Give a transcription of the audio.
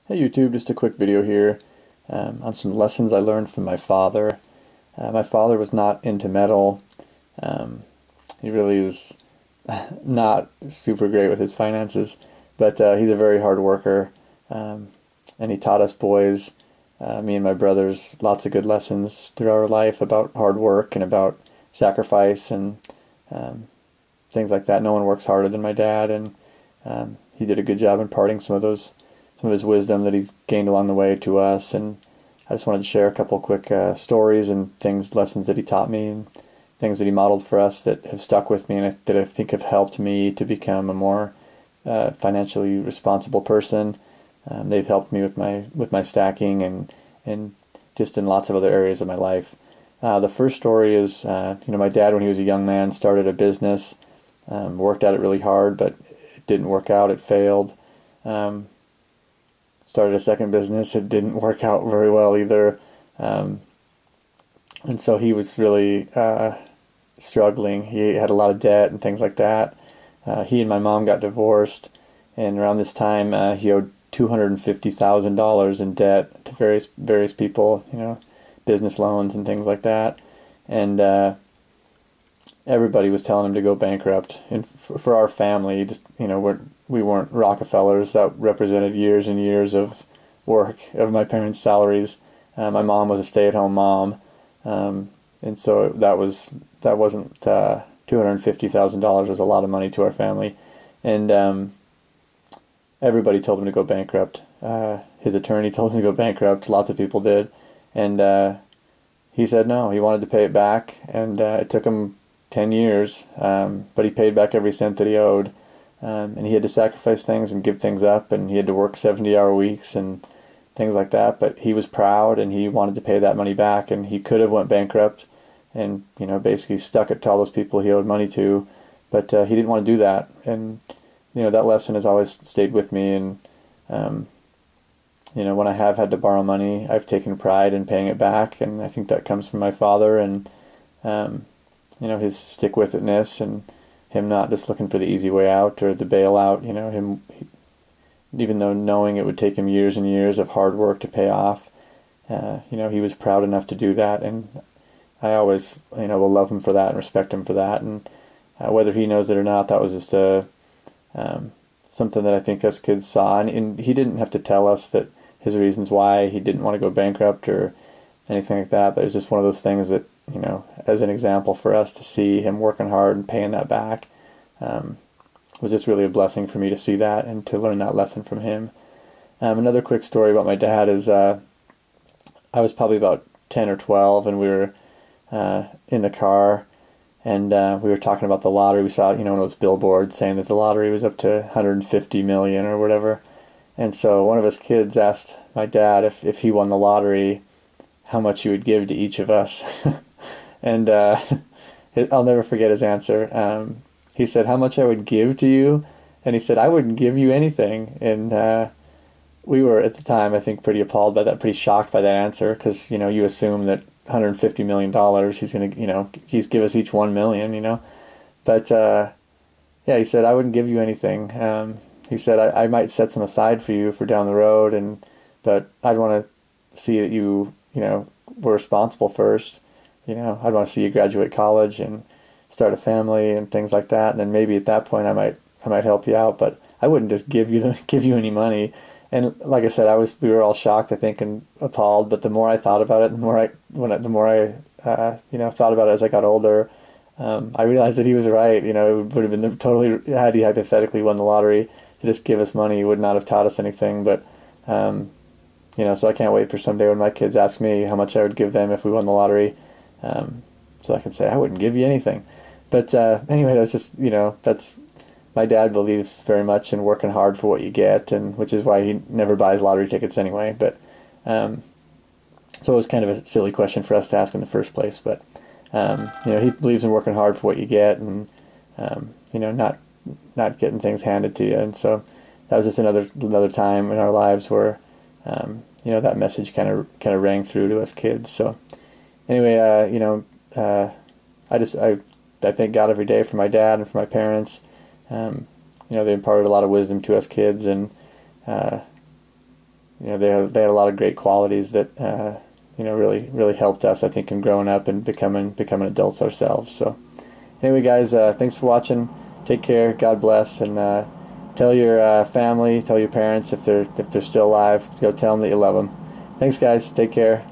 Hey YouTube, just a quick video here on some lessons I learned from my father. My father was not into metal. Um, he really was not super great with his finances, but he's a very hard worker, and he taught us boys, me and my brothers, lots of good lessons through our life about hard work and about sacrifice and um, things like that. No one works harder than my dad, and he did a good job imparting some of his wisdom that he gained along the way to us. And I just wanted to share a couple quick stories and lessons that he taught me, and things that he modeled for us that have stuck with me and that I think have helped me to become a more financially responsible person. They've helped me with my stacking and just in lots of other areas of my life. The first story is, my dad, when he was a young man, started a business, worked at it really hard, but it didn't work out. It failed. Started a second business. It didn't work out very well either. And so he was really struggling. He had a lot of debt and things like that. He and my mom got divorced, and around this time he owed $250,000 in debt to various people, business loans and things like that. And everybody was telling him to go bankrupt. And for our family, just we weren't Rockefellers. That represented years and years of work of my parents' salaries. My mom was a stay-at-home mom, and so that wasn't $250,000 was a lot of money to our family, and everybody told him to go bankrupt. His attorney told him to go bankrupt. Lots of people did, and he said no. He wanted to pay it back, and it took him 10 years, but he paid back every cent that he owed. And he had to sacrifice things and give things up, and he had to work 70-hour weeks and things like that. But he was proud, and he wanted to pay that money back. And he could have went bankrupt, and basically stuck it to all those people he owed money to. But he didn't want to do that, and that lesson has always stayed with me. And when I have had to borrow money, I've taken pride in paying it back, and I think that comes from my father and his stick-with-itness and him not just looking for the easy way out or the bailout. Even though knowing it would take him years and years of hard work to pay off, he was proud enough to do that, and I always, will love him for that and respect him for that. And whether he knows it or not, that was just something that I think us kids saw, and he didn't have to tell us that his reasons why he didn't want to go bankrupt or anything like that, but it was just one of those things that, as an example for us to see him working hard and paying that back, was just really a blessing for me to see that and to learn that lesson from him. Another quick story about my dad is I was probably about 10 or 12, and we were in the car, and we were talking about the lottery. We saw, one of those billboards saying that the lottery was up to 150 million or whatever. And so one of us kids asked my dad if he won the lottery, how much he would give to each of us. And I'll never forget his answer. He said, how much I would give to you? And he said, I wouldn't give you anything. And we were, at the time, I think, pretty appalled by that, pretty shocked by that answer, because, you assume that $150 million, he's going to, he's give us each 1 million, But, yeah, he said, I wouldn't give you anything. He said, I might set some aside for you for down the road, but I'd want to see that you, were responsible first. I'd want to see you graduate college and start a family and things like that. And then maybe at that point I might help you out, but I wouldn't just give you any money. And like I said, we were all shocked, I think, and appalled. But the more I thought about it, the more I thought about it as I got older, I realized that he was right. It would have been totally, had he hypothetically won the lottery, to just give us money, he would not have taught us anything. But so I can't wait for someday when my kids ask me how much I would give them if we won the lottery, so I can say I wouldn't give you anything. But anyway, that's just, that's, my dad believes very much in working hard for what you get, and which is why he never buys lottery tickets anyway. But so it was kind of a silly question for us to ask in the first place. But he believes in working hard for what you get, and not getting things handed to you. And so that was just another time in our lives where that message kind of rang through to us kids. So anyway, I thank God every day for my dad and for my parents. They imparted a lot of wisdom to us kids, and they had a lot of great qualities that really helped us, I think, in growing up and becoming adults ourselves. So anyway, guys, thanks for watching. Take care. God bless, and tell your family, tell your parents if they're still alive. Go tell them that you love them. Thanks, guys. Take care.